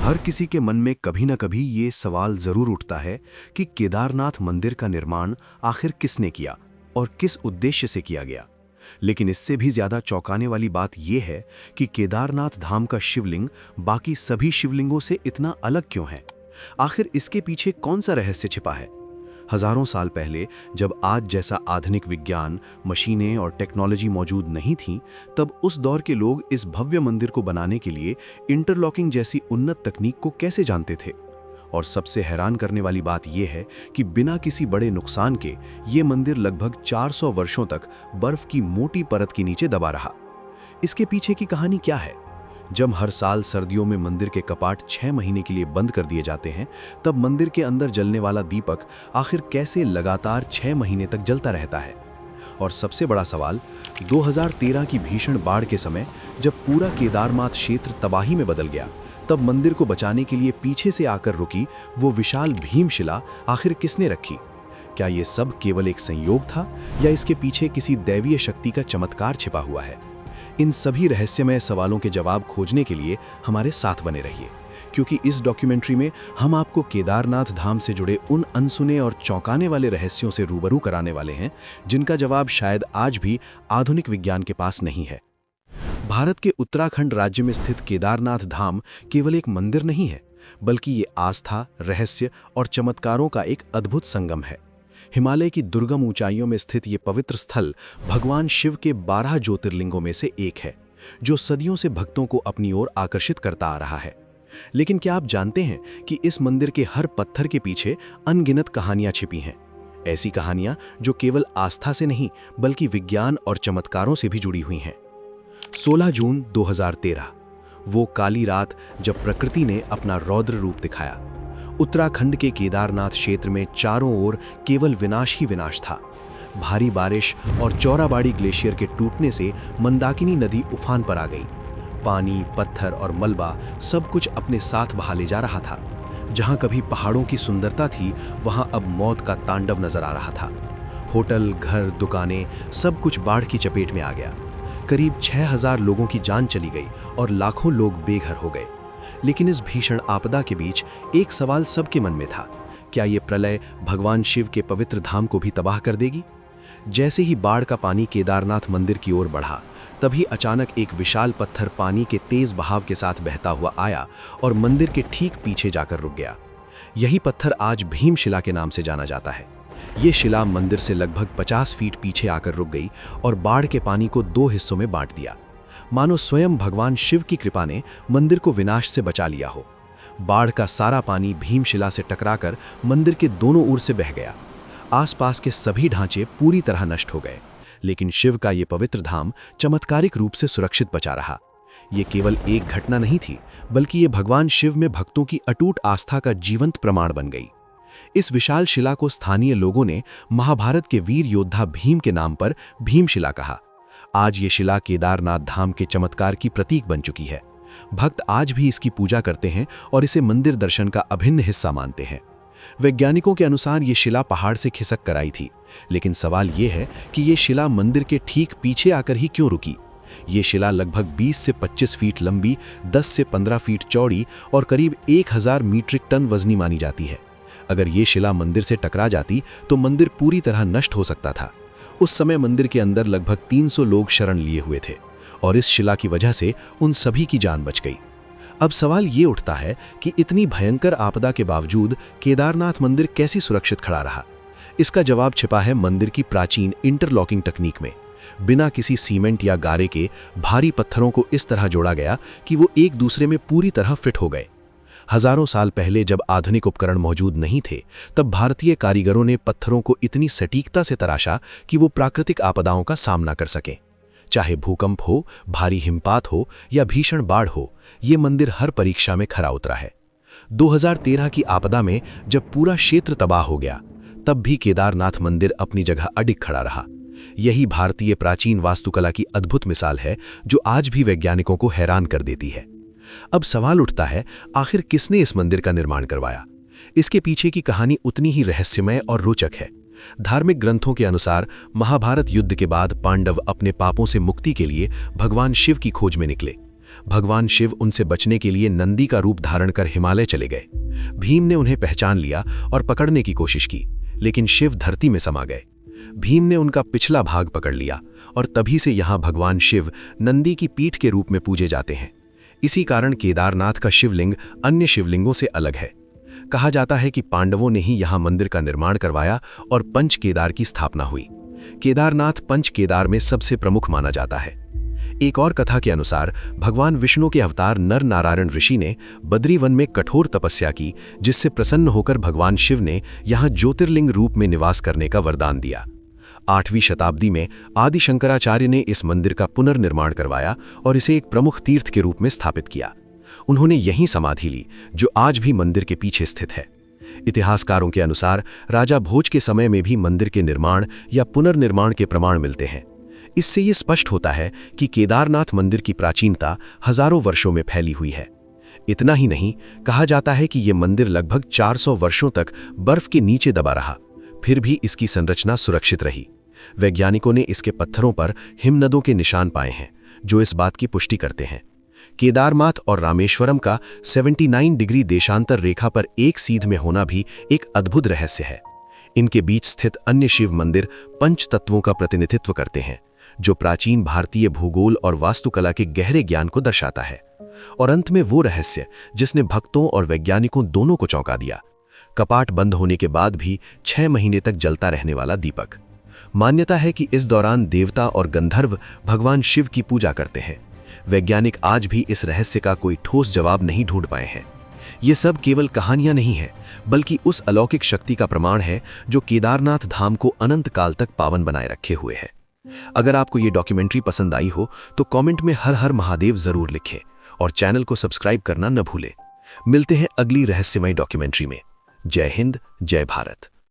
हर किसी के मन में कभी न कभी ये सवाल जरूर उठता है कि केदारनाथ मंदिर का निर्माण आखिर किसने किया और किस उद्देश्य से किया गया। लेकिन इससे भी ज्यादा चौंकाने वाली बात यह है कि केदारनाथ धाम का शिवलिंग बाकी सभी शिवलिंगों से इतना अलग क्यों है। आखिर इसके पीछे कौन सा रहस्य छिपा है। हजारों साल पहले जब आज जैसा आधुनिक विज्ञान, मशीनें और टेक्नोलॉजी मौजूद नहीं थीं, तब उस दौर के लोग इस भव्य मंदिर को बनाने के लिए इंटरलॉकिंग जैसी उन्नत तकनीक को कैसे जानते थे। और सबसे हैरान करने वाली बात यह है कि बिना किसी बड़े नुकसान के ये मंदिर लगभग 400 वर्षों तक बर्फ की मोटी परत के नीचे दबा रहा। इसके पीछे की कहानी क्या है। जब हर साल सर्दियों में मंदिर के कपाट 6 महीने के लिए बंद कर दिए जाते हैं, तब मंदिर के अंदर जलने वाला दीपक आखिर कैसे लगातार 6 महीने तक जलता रहता है। और सबसे बड़ा सवाल, 2013 की भीषण बाढ़ के समय जब पूरा केदारनाथ क्षेत्र तबाही में बदल गया, तब मंदिर को बचाने के लिए पीछे से आकर रुकी वो विशाल भीमशिला आखिर किसने रखी। क्या ये सब केवल एक संयोग था या इसके पीछे किसी दैवीय शक्ति का चमत्कार छिपा हुआ है। इन सभी रहस्यमय सवालों के जवाब खोजने के लिए हमारे साथ बने रहिए, क्योंकि इस डॉक्यूमेंट्री में हम आपको केदारनाथ धाम से जुड़े उन अनसुने और चौंकाने वाले रहस्यों से रूबरू कराने वाले हैं जिनका जवाब शायद आज भी आधुनिक विज्ञान के पास नहीं है। भारत के उत्तराखंड राज्य में स्थित केदारनाथ धाम केवल एक मंदिर नहीं है, बल्कि ये आस्था, रहस्य और चमत्कारों का एक अद्भुत संगम है। हिमालय की दुर्गम ऊंचाइयों में स्थित ये पवित्र स्थल भगवान शिव के 12 ज्योतिर्लिंगों में से एक है, जो सदियों से भक्तों को अपनी ओर आकर्षित करता आ रहा है। लेकिन क्या आप जानते हैं कि इस मंदिर के हर पत्थर के पीछे अनगिनत कहानियां छिपी हैं। ऐसी कहानियां जो केवल आस्था से नहीं बल्कि विज्ञान और चमत्कारों से भी जुड़ी हुई हैं। 16 जून 2013, वो काली रात जब प्रकृति ने अपना रौद्र रूप दिखाया। उत्तराखंड के केदारनाथ क्षेत्र में चारों ओर केवल विनाश ही विनाश था। भारी बारिश और चौराबाड़ी ग्लेशियर के टूटने से मंदाकिनी नदी उफान पर आ गई। पानी, पत्थर और मलबा सब कुछ अपने साथ बहा ले जा रहा था। जहां कभी पहाड़ों की सुंदरता थी, वहां अब मौत का तांडव नजर आ रहा था। होटल, घर, दुकानें सब कुछ बाढ़ की चपेट में आ गया। करीब 6000 लोगों की जान चली गई और लाखों लोग बेघर हो गए। लेकिन इस भीषण आपदा के बीच एक सवाल सबके मन में था, क्या ये प्रलय भगवान शिव के पवित्र धाम को भी तबाह कर देगी। जैसे ही बाढ़ का पानी केदारनाथ मंदिर की ओर बढ़ा, तभी अचानक एक विशाल पत्थर पानी के तेज बहाव के साथ बहता हुआ आया और मंदिर के ठीक पीछे जाकर रुक गया। यही पत्थर आज भीमशिला के नाम से जाना जाता है। ये शिला मंदिर से लगभग 50 फीट पीछे आकर रुक गई और बाढ़ के पानी को 2 हिस्सों में बांट दिया। मानो स्वयं भगवान शिव की कृपा ने मंदिर को विनाश से बचा लिया हो। बाढ़ का सारा पानी भीमशिला से टकराकर मंदिर के दोनों ओर से बह गया। आसपास के सभी ढांचे पूरी तरह नष्ट हो गए, लेकिन शिव का ये पवित्र धाम चमत्कारिक रूप से सुरक्षित बचा रहा। ये केवल एक घटना नहीं थी, बल्कि ये भगवान शिव में भक्तों की अटूट आस्था का जीवंत प्रमाण बन गई। इस विशाल शिला को स्थानीय लोगों ने महाभारत के वीर योद्धा भीम के नाम पर भीमशिला कहा। आज ये शिला केदारनाथ धाम के चमत्कार की प्रतीक बन चुकी है। भक्त आज भी इसकी पूजा करते हैं और इसे मंदिर दर्शन का अभिन्न हिस्सा मानते हैं। वैज्ञानिकों के अनुसार ये शिला पहाड़ से खिसक कर आई थी, लेकिन सवाल ये है कि ये शिला मंदिर के ठीक पीछे आकर ही क्यों रुकी। ये शिला लगभग 20 से 25 फीट लंबी, 10 से 15 फीट चौड़ी और करीब 1000 मीट्रिक टन वजनी मानी जाती है। अगर ये शिला मंदिर से टकरा जाती तो मंदिर पूरी तरह नष्ट हो सकता था। उस समय मंदिर के अंदर लगभग 300 लोग शरण लिए हुए थे और इस शिला की वजह से उन सभी की जान बच गई। अब सवाल ये उठता है कि इतनी भयंकर आपदा के बावजूद केदारनाथ मंदिर कैसे सुरक्षित खड़ा रहा। इसका जवाब छिपा है मंदिर की प्राचीन इंटरलॉकिंग तकनीक में। बिना किसी सीमेंट या गारे के भारी पत्थरों को इस तरह जोड़ा गया कि वो एक दूसरे में पूरी तरह फिट हो गए। हजारों साल पहले जब आधुनिक उपकरण मौजूद नहीं थे, तब भारतीय कारीगरों ने पत्थरों को इतनी सटीकता से तराशा कि वो प्राकृतिक आपदाओं का सामना कर सकें। चाहे भूकंप हो, भारी हिमपात हो या भीषण बाढ़ हो, ये मंदिर हर परीक्षा में खरा उतरा है। 2013 की आपदा में जब पूरा क्षेत्र तबाह हो गया, तब भी केदारनाथ मंदिर अपनी जगह अडिग खड़ा रहा। यही भारतीय प्राचीन वास्तुकला की अद्भुत मिसाल है, जो आज भी वैज्ञानिकों को हैरान कर देती है। अब सवाल उठता है, आखिर किसने इस मंदिर का निर्माण करवाया। इसके पीछे की कहानी उतनी ही रहस्यमय और रोचक है। धार्मिक ग्रंथों के अनुसार महाभारत युद्ध के बाद पांडव अपने पापों से मुक्ति के लिए भगवान शिव की खोज में निकले। भगवान शिव उनसे बचने के लिए नंदी का रूप धारण कर हिमालय चले गए। भीम ने उन्हें पहचान लिया और पकड़ने की कोशिश की, लेकिन शिव धरती में समा गए। भीम ने उनका पिछला भाग पकड़ लिया और तभी से यहाँ भगवान शिव नंदी की पीठ के रूप में पूजे जाते हैं। इसी कारण केदारनाथ का शिवलिंग अन्य शिवलिंगों से अलग है। कहा जाता है कि पांडवों ने ही यहाँ मंदिर का निर्माण करवाया और पंच केदार की स्थापना हुई। केदारनाथ पंच केदार में सबसे प्रमुख माना जाता है। एक और कथा के अनुसार भगवान विष्णु के अवतार नर नारायण ऋषि ने बद्री वन में कठोर तपस्या की, जिससे प्रसन्न होकर भगवान शिव ने यहाँ ज्योतिर्लिंग रूप में निवास करने का वरदान दिया। 8वीं शताब्दी में आदि शंकराचार्य ने इस मंदिर का पुनर्निर्माण करवाया और इसे एक प्रमुख तीर्थ के रूप में स्थापित किया। उन्होंने यहीं समाधि ली, जो आज भी मंदिर के पीछे स्थित है। इतिहासकारों के अनुसार राजा भोज के समय में भी मंदिर के निर्माण या पुनर्निर्माण के प्रमाण मिलते हैं। इससे ये स्पष्ट होता है कि केदारनाथ मंदिर की प्राचीनता हजारों वर्षों में फैली हुई है। इतना ही नहीं, कहा जाता है कि ये मंदिर लगभग 400 वर्षों तक बर्फ के नीचे दबा रहा, फिर भी इसकी संरचना सुरक्षित रही। वैज्ञानिकों ने इसके पत्थरों पर हिमनदों के निशान पाए हैं, जो इस बात की पुष्टि करते हैं। केदारनाथ और रामेश्वरम का 79 डिग्री देशांतर रेखा पर एक सीध में होना भी एक अद्भुत रहस्य है। इनके बीच स्थित अन्य शिव मंदिर पंच तत्वों का प्रतिनिधित्व करते हैं, जो प्राचीन भारतीय भूगोल और वास्तुकला के गहरे ज्ञान को दर्शाता है। और अंत में वो रहस्य जिसने भक्तों और वैज्ञानिकों दोनों को चौंका दिया, कपाट बंद होने के बाद भी 6 महीने तक जलता रहने वाला दीपक। मान्यता है कि इस दौरान देवता और गंधर्व भगवान शिव की पूजा करते हैं। वैज्ञानिक आज भी इस रहस्य का कोई ठोस जवाब नहीं ढूंढ पाए हैं। ये सब केवल कहानियां नहीं हैं, बल्कि उस अलौकिक शक्ति का प्रमाण है जो केदारनाथ धाम को अनंत काल तक पावन बनाए रखे हुए है। अगर आपको ये डॉक्यूमेंट्री पसंद आई हो तो कमेंट में हर हर महादेव जरूर लिखें और चैनल को सब्सक्राइब करना न भूलें। मिलते हैं अगली रहस्यमय डॉक्यूमेंट्री में। जय हिंद, जय भारत।